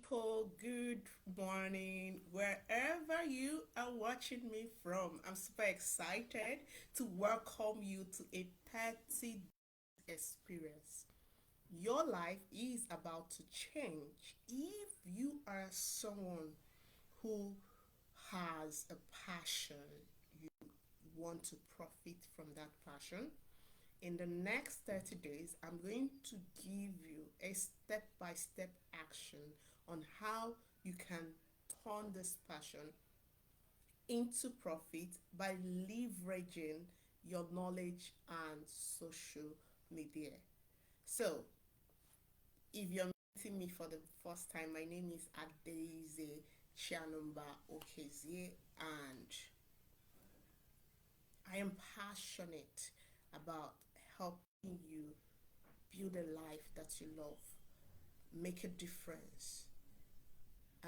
people. Good morning, wherever you are watching me from. I'm super excited to welcome you to a 30 experience. Your life is about to change if you are someone who has a passion, you want to profit from that passion. In the next 30 days, I'm going to give you a step by step action on how you can turn this passion into profit by leveraging your knowledge and social media. So, if you're meeting me for the first time, my name is Adeze Chianumba Okezie, and I am passionate about helping you build a life that you love, make a difference,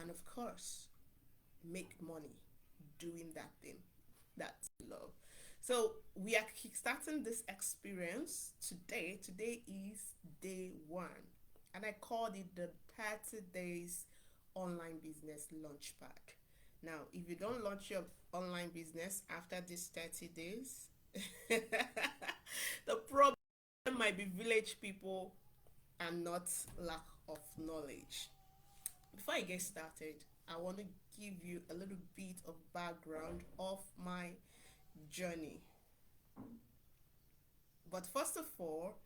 and of course, make money doing that thing that you love. So, we are kickstarting this experience today. Today is day one, and I called it the 30 days online business launchpad. Now, if you don't launch your online business after these 30 days, the problem might be village people and not lack of knowledge. Before I get started, I want to give you a little bit of background of my journey. But first of all,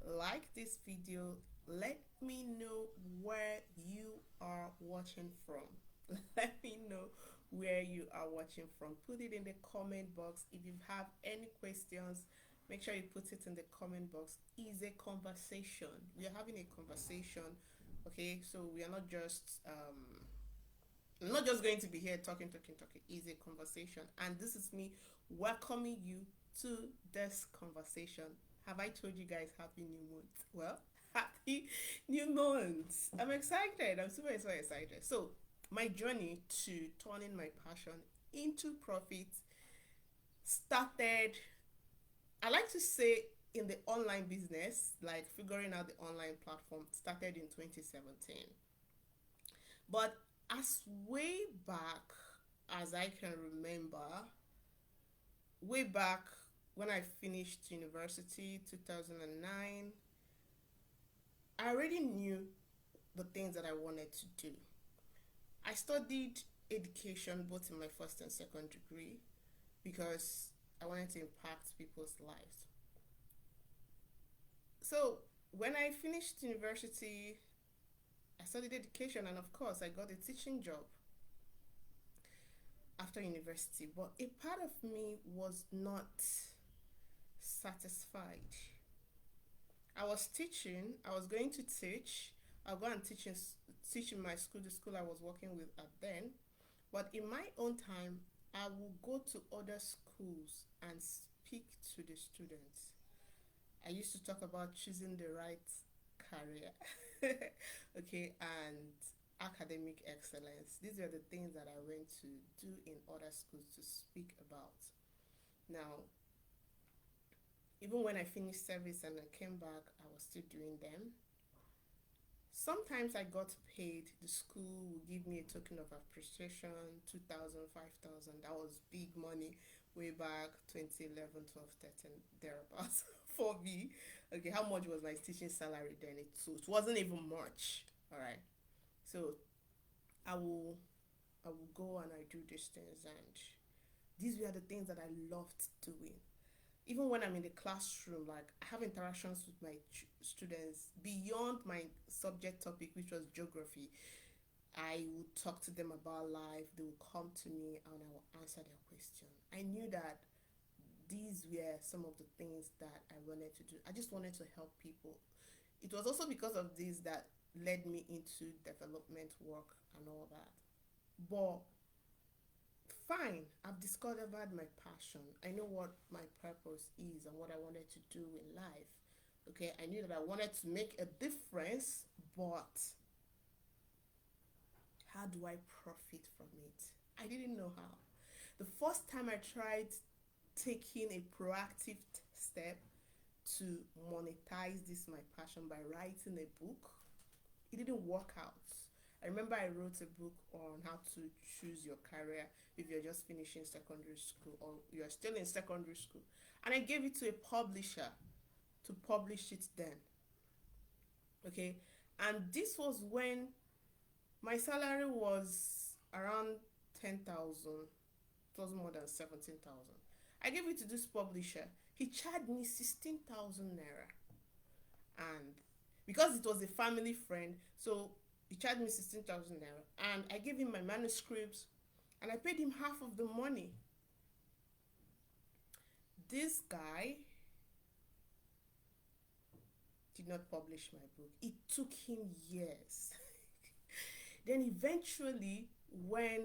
like this video, let me know where you are watching from. Let me know where you are watching from. Put it in the comment box. If you have any questions, make sure you put it in the comment box. It's a conversation. We are having a conversation. Okay, so we are not just going to be here talking. It's a conversation, and this is me welcoming you to this conversation. Have I told you guys happy new month? Well, happy new month. I'm excited. I'm super excited. So, my journey to turning my passion into profit started, I like to say, in the online business, like figuring out the online platform, started in 2017. But as way back as I can remember, way back when I finished university, 2009, I already knew the things that I wanted to do. I studied education both in my first and second degree because I wanted to impact people's lives. So when I finished university, I studied education, and of course I got a teaching job after university. But a part of me was not satisfied. I was teaching, I was going to teach, I'll go and teach in my school, the school I was working with at then. But in my own time, I will go to other schools and speak to the students. I used to talk about choosing the right career, okay, and academic excellence. These were the things that I went to do in other schools to speak about. Now, even when I finished service and I came back, I was still doing them. Sometimes I got paid. The school would give me a token of appreciation, 2,000, 5,000. That was big money way back 2011, 12, 13, thereabouts for me. Okay, how much was my teaching salary then? It wasn't even much. All right. So I will I will go and I do these things, and these were the things that I loved doing. Even when I'm in the classroom, like I have interactions with my students beyond my subject topic, which was geography. I would talk to them about life. They would come to me and I will answer their question. I knew that these were some of the things that I wanted to do. I just wanted to help people. It was also because of this that led me into development work and all that. But fine, I've discovered my passion. I know what my purpose is and what I wanted to do in life. Okay, I knew that I wanted to make a difference, but how do I profit from it? I didn't know how. The first time I tried taking a proactive step to monetize this my passion by writing a book, it didn't work out. I remember I wrote a book on how to choose your career if you're just finishing secondary school or you're still in secondary school. And I gave it to a publisher to publish it then. Okay. And this was when my salary was around 10,000. It was more than 17,000. I gave it to this publisher. He charged me 16,000 naira. And because it was a family friend, so he charged me 16,000 naira. And I gave him my manuscripts and I paid him half of the money. This guy did not publish my book. It took him years. Then eventually, when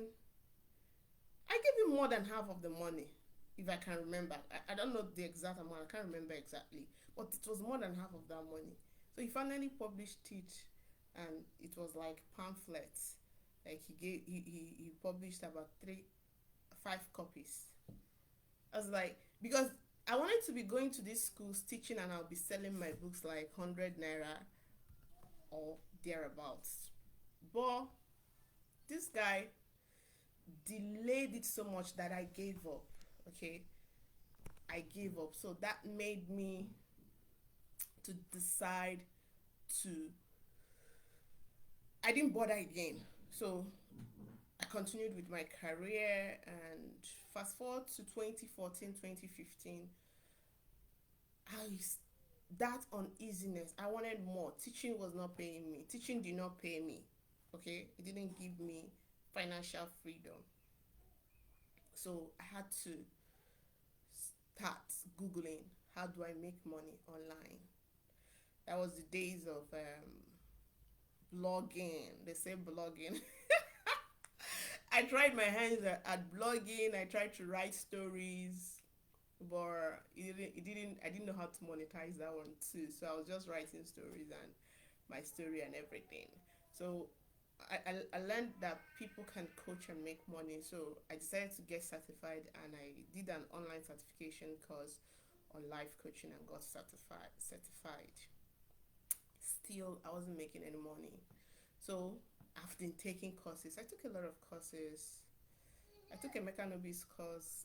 I gave him more than half of the money, if I can remember. I don't know the exact amount, I can't remember exactly, but it was more than half of that money. So he finally published it, and it was like pamphlets. Like he published about 5 copies. I was like, because I wanted to be going to these schools teaching, and I'll be selling my books like 100 naira or thereabouts. But this guy delayed it so much that I gave up. Okay, I gave up. So that made me to decide to. I didn't bother again. So I continued with my career, and fast forward to 2014, 2015. I that uneasiness. I wanted more. Teaching was not paying me. Teaching did not pay me. Okay, it didn't give me financial freedom. So I had to start googling how do I make money online. That was the days of blogging. They say blogging. I tried my hands at blogging. I tried to write stories, but I didn't know how to monetize that one too. So I was just writing stories and my story and everything. So I learned that people can coach and make money. So I decided to get certified, and I did an online certification course on life coaching and got certified. Still, I wasn't making any money. So I've been taking courses. I took a lot of courses. I took a mechanobis course,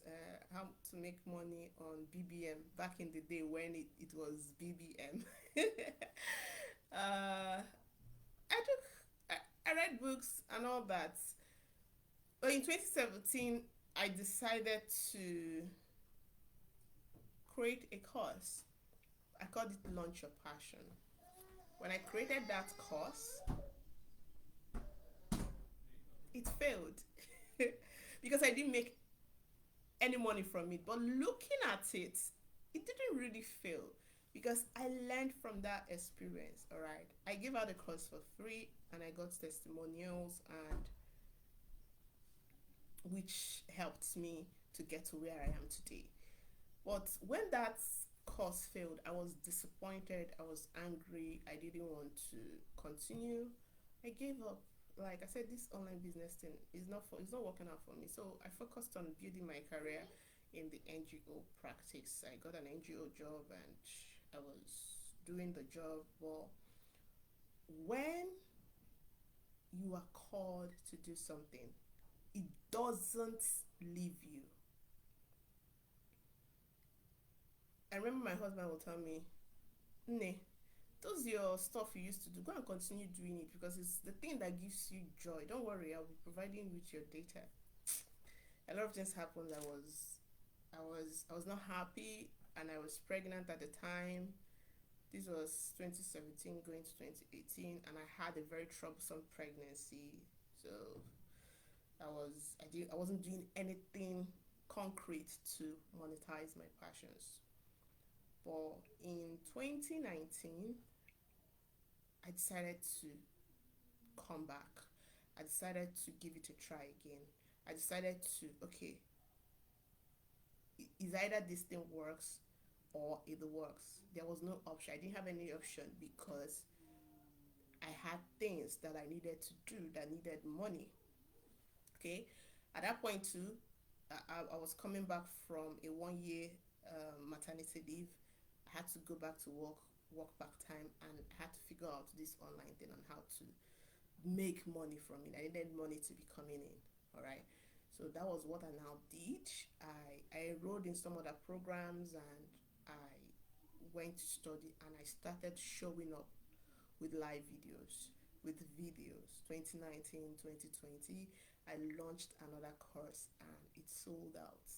how to make money on BBM back in the day when it was BBM. I took I read books and all that. But in 2017, I decided to create a course. I called it Launch Your Passion. When I created that course, it failed because I didn't make any money from it. But looking at it, it didn't really fail because I learned from that experience. All right, I gave out the course for free, and I got testimonials, and which helped me to get to where I am today. But when that course failed, I was disappointed. I was angry. I didn't want to continue. I gave up. Like I said, this online business thing it's not working out for me. So I focused on building my career in the NGO practice. I got an NGO job, and I was doing the job. But when you are called to do something, it doesn't leave you. I remember my husband would tell me, "Ne, those your stuff you used to do, go and continue doing it because it's the thing that gives you joy. Don't worry, I'll be providing you with your data." A lot of things happened. I was not happy, and I was pregnant at the time. This was 2017 going to 2018, and I had a very troublesome pregnancy. So I wasn't doing anything concrete to monetize my passions. But in 2019, I decided to come back. I decided to give it a try again. I decided to, okay, is either this thing works or it works. There was no option. I didn't have any option because I had things that I needed to do that needed money. Okay, at that point too, I was coming back from a 1 year maternity leave. I had to go back to work part time, and I had to figure out this online thing on how to make money from it. I needed money to be coming in. All right. So that was what I now did. I enrolled in some other programs and I went to study and I started showing up with live videos, with videos. 2019, 2020, I launched another course and it sold out.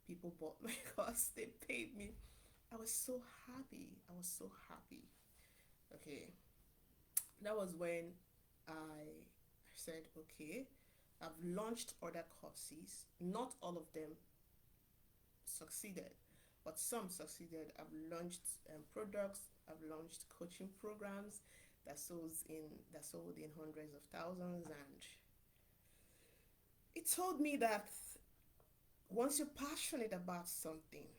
People bought my course, they paid me. I was so happy. I was so happy. Okay, that was when I said, okay, I've launched other courses. Not all of them succeeded, but some succeeded. I've launched products. I've launched coaching programs that sold in hundreds of thousands, and it told me that once you're passionate about something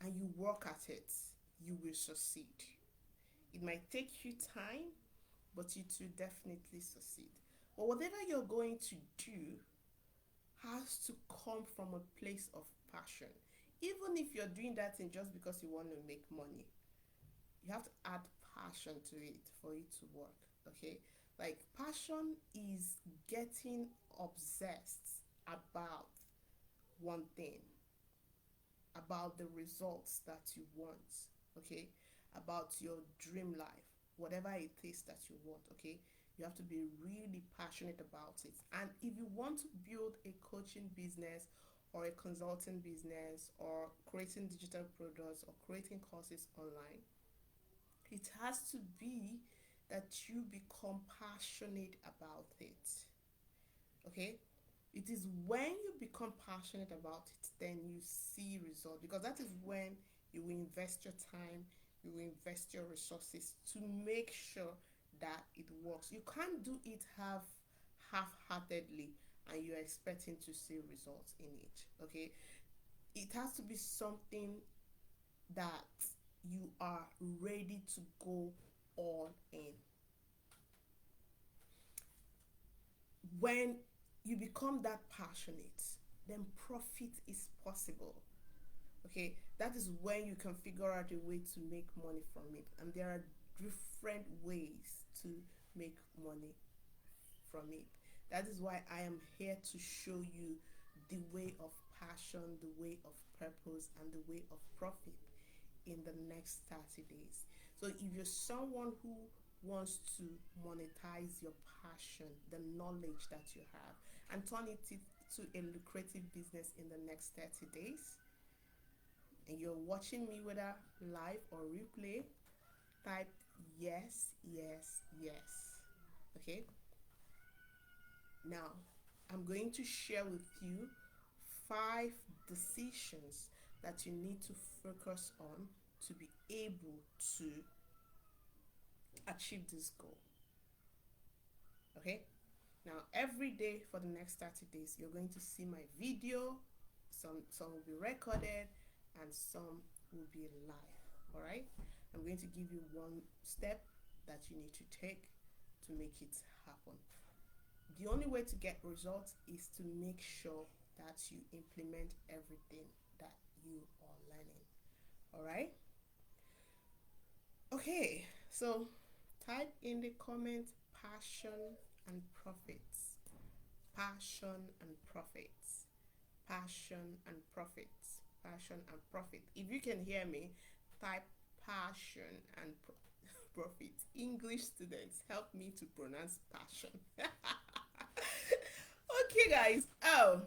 and you work at it, you will succeed. It might take you time, but you too definitely succeed. But whatever you're going to do has to come from a place of passion. Even if you're doing that thing just because you want to make money, you have to add passion to it for it to work. Okay? Like, passion is getting obsessed about one thing, about the results that you want, okay, about your dream life, whatever it is that you want, okay. You have to be really passionate about it. And if you want to build a coaching business or a consulting business or creating digital products or creating courses online, it has to be that you become passionate about it, okay. It is when you become passionate about it, then you see results, because that is when you will invest your time, you will invest your resources to make sure that it works. You can't do it half-heartedly and you're expecting to see results in it, okay. It has to be something that you are ready to go all in. When you become that passionate, then profit is possible. Okay, that is when you can figure out a way to make money from it. And there are different ways to make money from it. That is why I am here to show you the way of passion, the way of purpose, and the way of profit in the next 30 days. So if you're someone who wants to monetize your passion, the knowledge that you have, and turn it to a lucrative business in the next 30 days, and you're watching me whether live or replay, type yes, yes, yes. Okay? Now, I'm going to share with you 5 decisions that you need to focus on to be able to achieve this goal. Okay? Now, every day for the next 30 days, you're going to see my video. Some will be recorded and some will be live. All right? I'm going to give you one step that you need to take to make it happen. The only way to get results is to make sure that you implement everything that you are learning. All right? Okay, so type in the comment passion and profits. Passion and profits. Passion and profits. Passion and profit. If you can hear me, type passion and profit. English students, help me to pronounce passion. Okay, guys. Oh,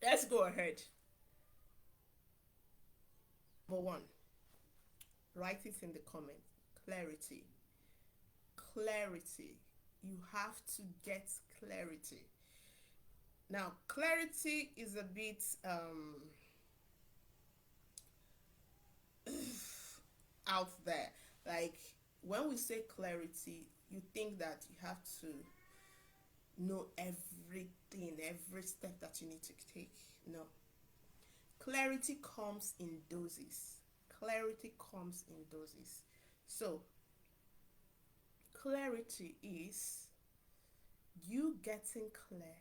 let's go ahead. Number 1, write it in the comments. Clarity. Clarity. You have to get clarity. Now, clarity is a bit out there. Like, when we say clarity, you think that you have to know everything, every step that you need to take. No. Clarity comes in doses. Clarity comes in doses. So, clarity is you getting clear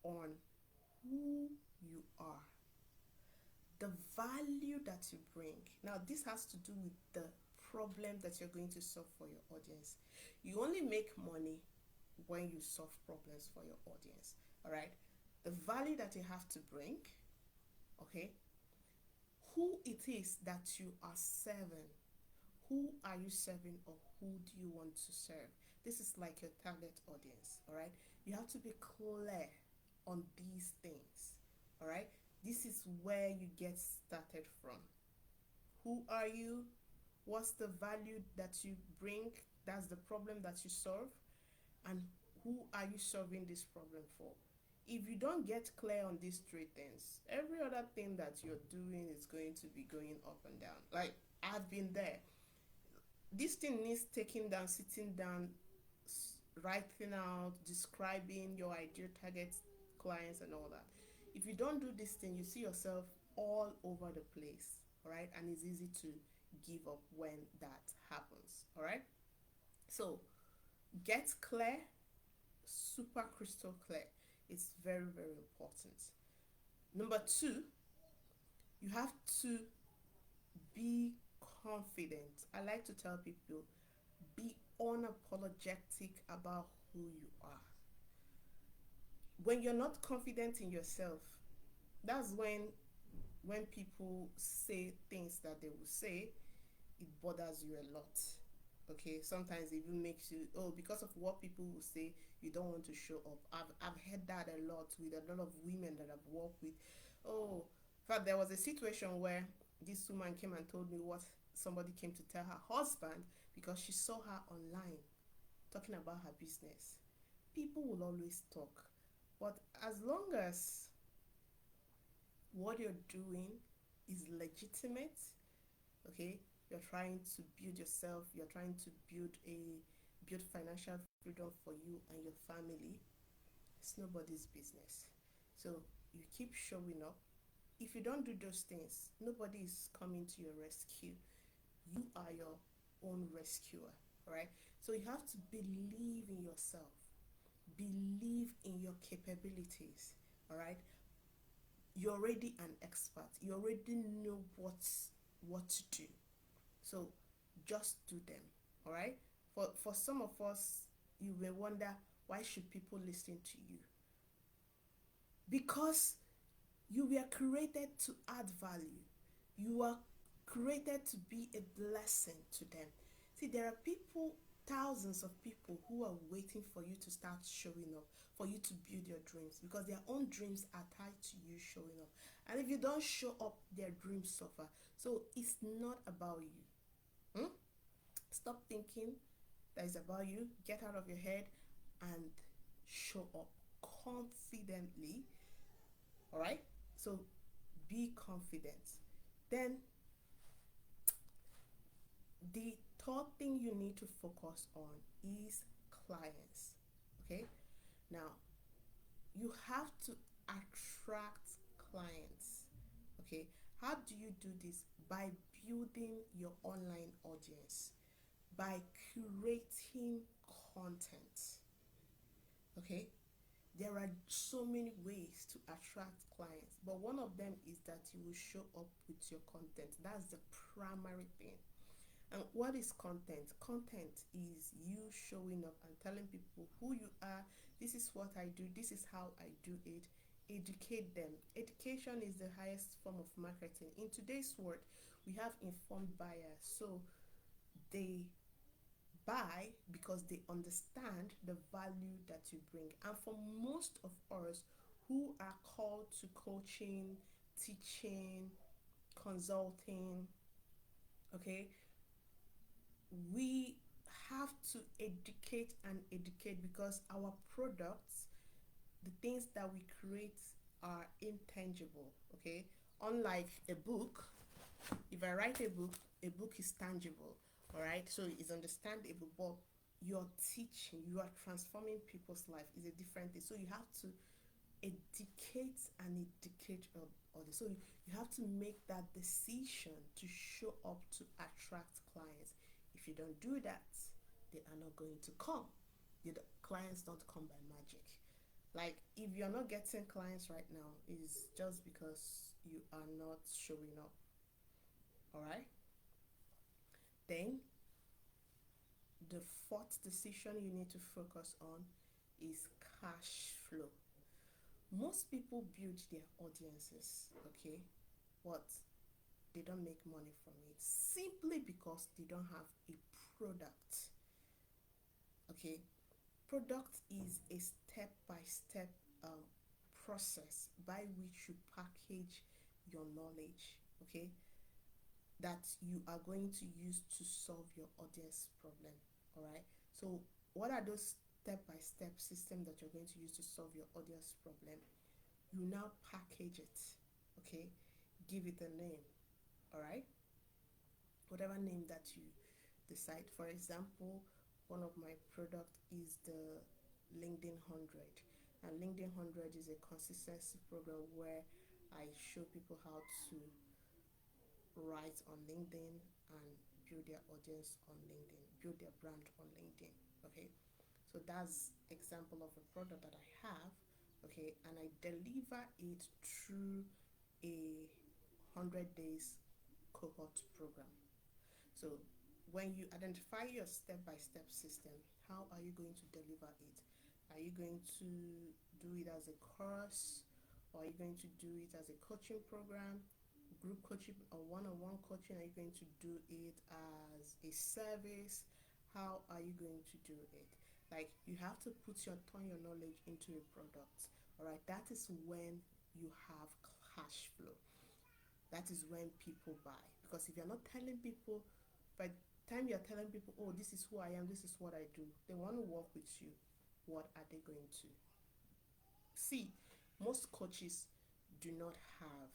on who you are, the value that you bring. Now, this has to do with the problem that you're going to solve for your audience. You only make money when you solve problems for your audience. All right. The value that you have to bring, okay, who it is that you are serving, who are you serving, or who do you want to serve? This is like your target audience. All right. You have to be clear on these things. All right. This is where you get started from. Who are you? What's the value that you bring? That's the problem that you solve. And who are you solving this problem for? If you don't get clear on these three things, every other thing that you're doing is going to be going up and down. Like, I've been there. This thing needs taking down, sitting down, writing out, describing your ideal target clients and all that. If you don't do this thing, you see yourself all over the place, all right? And it's easy to give up when that happens, all right? So get clear, super crystal clear. It's very, very important. Number two, you have to be confident. I like to tell people, be unapologetic about who you are. When you're not confident in yourself, that's when people say things that they will say, it bothers you a lot. Okay, sometimes it even makes you, oh, because of what people will say, you don't want to show up. I've heard that a lot with a lot of women that I've worked with. Oh, in fact, there was a situation where this woman came and told me what somebody came to tell her husband because she saw her online talking about her business. People will always talk, but as long as what you're doing is legitimate, okay, you're trying to build yourself, you're trying to build financial freedom for you and your family, it's nobody's business. So you keep showing up. If you don't do those things, nobody is coming to your rescue. You are your own rescuer, right? So you have to believe in yourself, believe in your capabilities, all right? You're already an expert. You already know what to do. So just do them, all right? For some of us, you may wonder, why should people listen to you? Because you were created to add value. You are created to be a blessing to them. See, there are people, thousands of people who are waiting for you to start showing up, for you to build your dreams, because their own dreams are tied to you showing up. And if you don't show up, their dreams suffer. So it's not about you. Stop thinking that it's about you. Get out of your head and show up confidently. All right? So be confident. Then the third thing you need to focus on is clients. Okay? Now, you have to attract clients. Okay? How do you do this? By building your online audience, by curating content. Okay? There are so many ways to attract clients, but one of them is that you will show up with your content. That's the primary thing. And what is content? Content is you showing up and telling people who you are. This is what I do. This is how I do it. Educate them. Education is the highest form of marketing. In today's world, we have informed buyers. So they buy because they understand the value that you bring. And for most of us who are called to coaching, teaching, consulting, okay, we have to educate and educate, because our products, the things that we create, are intangible. Okay, unlike a book, if I write a book is tangible. All right, so it's understandable, but you're teaching, you are transforming people's life is a different thing. So you have to educate and educate others. So you have to make that decision to show up to attract clients. If you don't do that, they are not going to come. The clients don't come by magic. Like, if you're not getting clients right now, it's just because you are not showing up. All right. Then the fourth decision you need to focus on is cash flow. Most people build their audiences, okay, but they don't make money from it simply because they don't have a product. Okay, product is a step-by-step process by which you package your knowledge, okay, that you are going to use to solve your audience problem. All right, so what are those step-by-step system that you're going to use to solve your audience problem? You now package it, okay, give it a name. All right, whatever name that you decide. For example, one of my product is the LinkedIn 100, and LinkedIn 100 is a consistency program where I show people how to write on LinkedIn and build their audience on LinkedIn, build their brand on LinkedIn. Okay, so that's example of a product that I have. Okay, and I deliver it through a 100 days cohort program. So when you identify your step-by-step system, how are you going to deliver it? Are you going to do it as a course, or are you going to do it as a coaching program, group coaching, or one-on-one coaching? Are you going to do it as a service? How are you going to do it? Like, you have to turn your knowledge into a product. All right, that is when you have cash flow. That is when people buy. Because if you're not telling people, by the time you're telling people, oh, this is who I am, this is what I do, they want to work with you. What are they going to see? Most coaches do not have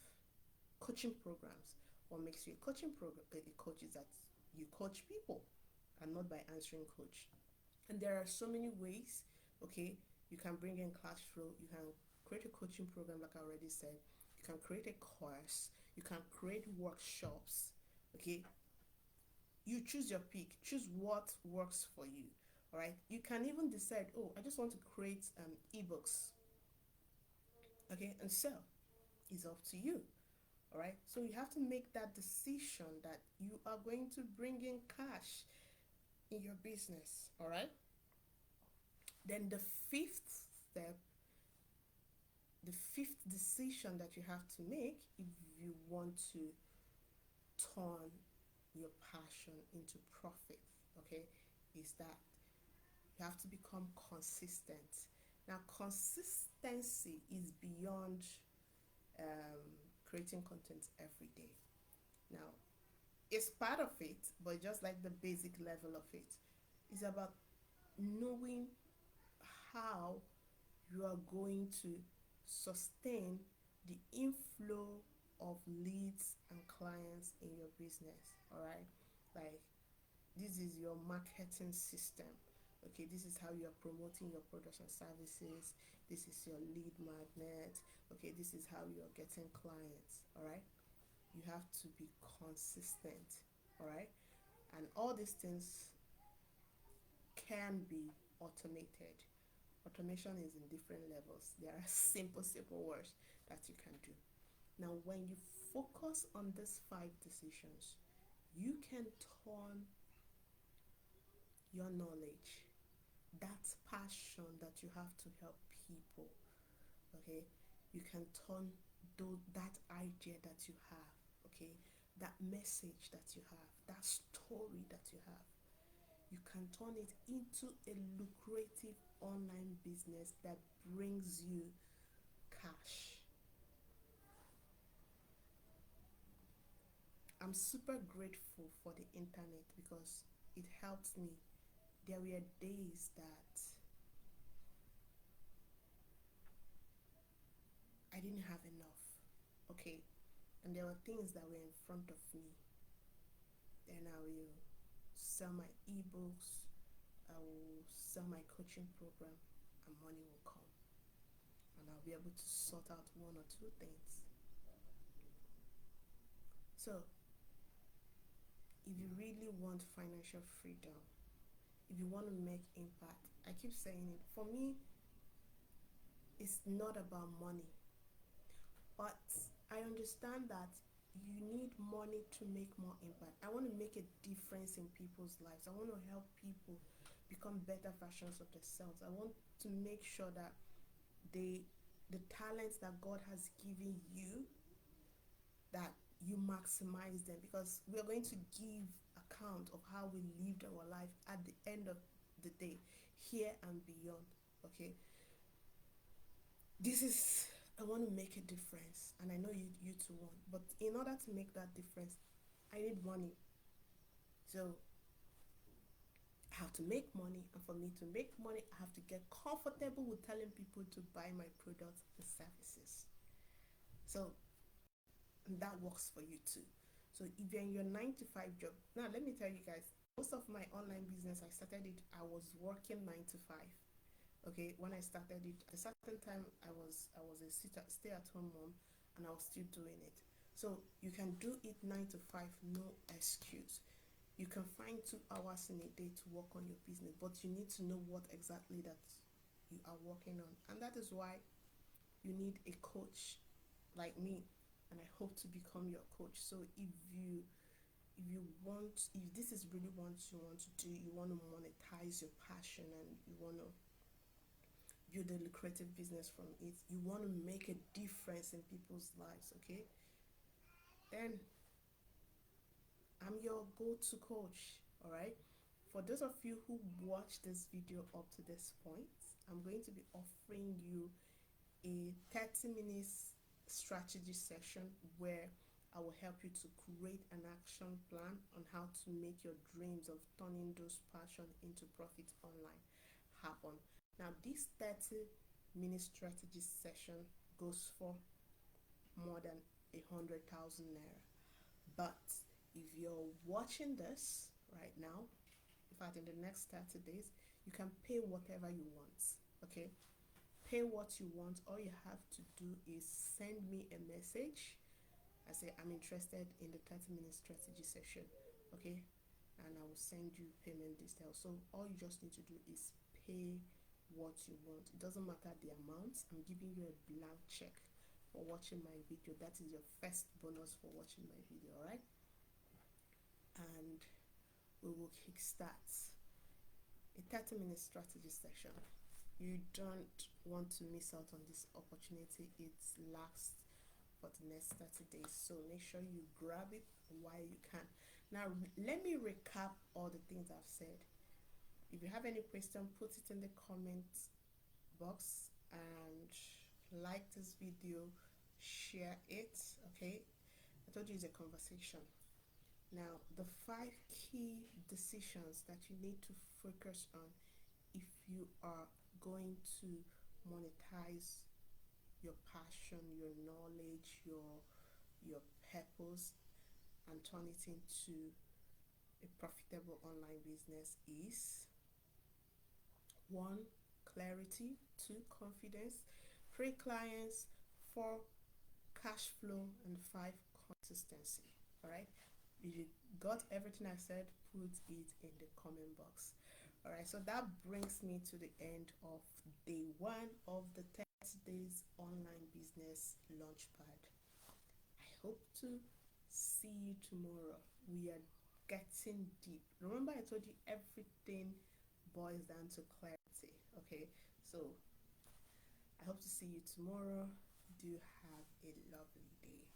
coaching programs. What makes you a coach is that you coach people and not by answering coach. And there are so many ways, okay, you can bring in cash flow. You can create a coaching program, like I already said. You can create a course. You can create workshops, okay. You choose your pick, choose what works for you. All right, you can even decide, oh, I just want to create ebooks, okay, and sell. It's up to you. All right, so you have to make that decision that you are going to bring in cash in your business. All right, then fifth step the fifth decision that you have to make if you want to turn your passion into profit, okay, is that you have to become consistent. Now, consistency is beyond creating content every day. Now, it's part of it, but just like the basic level of it, it's about knowing how you are going to sustain the inflow of leads and clients in your business. All right, like, this is your marketing system. Okay, this is how you are promoting your products and services. This is your lead magnet. Okay, this is how you are getting clients. All right, you have to be consistent. All right, and all these things can be automated. Automation is in different levels. There are simple words that you can do. Now, when you focus on these 5 decisions, you can turn your knowledge, that passion that you have to help people, okay, you can turn that idea that you have, okay, that message that you have, that story that you have, you can turn it into a lucrative online business that brings you cash. I'm super grateful for the internet because it helped me. There were days that I didn't have enough, okay, and there were things that were in front of me. Then I will sell my ebooks, I will sell my coaching program, and money will come, and I'll be able to sort out 1 or 2 things. So, if you really want financial freedom, if you want to make impact, I keep saying it, for me, it's not about money. But I understand that you need money to make more impact. I want to make a difference in people's lives. I want to help people become better versions of themselves. I want to make sure that they the talents that God has given you, that you maximize them, because we are going to give account of how we lived our life at the end of the day, here and beyond. Okay, this is, I want to make a difference, and I know you too want. But in order to make that difference, I need money. So I have to make money, and for me to make money, I have to get comfortable with telling people to buy my products and services. So that works for you too. So if you're in your 9 to 5 job, now let me tell you guys, most of my online business, I started it, I was working 9 to 5. Okay, when I started it, at a certain time, I was a stay-at-home mom, and I was still doing it. So you can do it 9 to 5, no excuse. You can find 2 hours in a day to work on your business, but you need to know what exactly that you are working on, and that is why you need a coach like me, and I hope to become your coach. So if this is really what you want to do, you want to monetize your passion, and you want to build a lucrative business from it, you want to make a difference in people's lives, okay, then I'm your go-to coach. All right, for those of you who watch this video up to this point, I'm going to be offering you a 30 minutes strategy session where I will help you to create an action plan on how to make your dreams of turning those passion into profit online happen. Now, this 30-minute strategy session goes for more than 100,000 naira. But if you're watching this right now, in fact, in the next 30 days, you can pay whatever you want. Okay, pay what you want. All you have to do is send me a message. I say I'm interested in the 30-minute strategy session. Okay, and I will send you payment details. So all you just need to do is pay what you want. It doesn't matter the amount. I'm giving you a blank check for watching my video. That is your first bonus for watching my video. All right, and we will kickstart a 30-minute strategy session. You don't want to miss out on this opportunity. It lasts for the next 30 days, so make sure you grab it while you can. Now let me recap all the things I've said. If you have any question, put it in the comment box, and like this video, share it. Okay, I told you it's a conversation. Now, the 5 key decisions that you need to focus on if you are going to monetize your passion, your knowledge, your purpose, and turn it into a profitable online business is: 1, clarity; 2, confidence; 3, clients; 4, cash flow; and 5, consistency. All right, if you got everything I said, put it in the comment box. All right, so that brings me to the end of day 1 of the 30 days online business launchpad. I hope to see you tomorrow. We are getting deep. Remember, I told you everything boils down to clarity. Okay, so I hope to see you tomorrow. Do have a lovely day.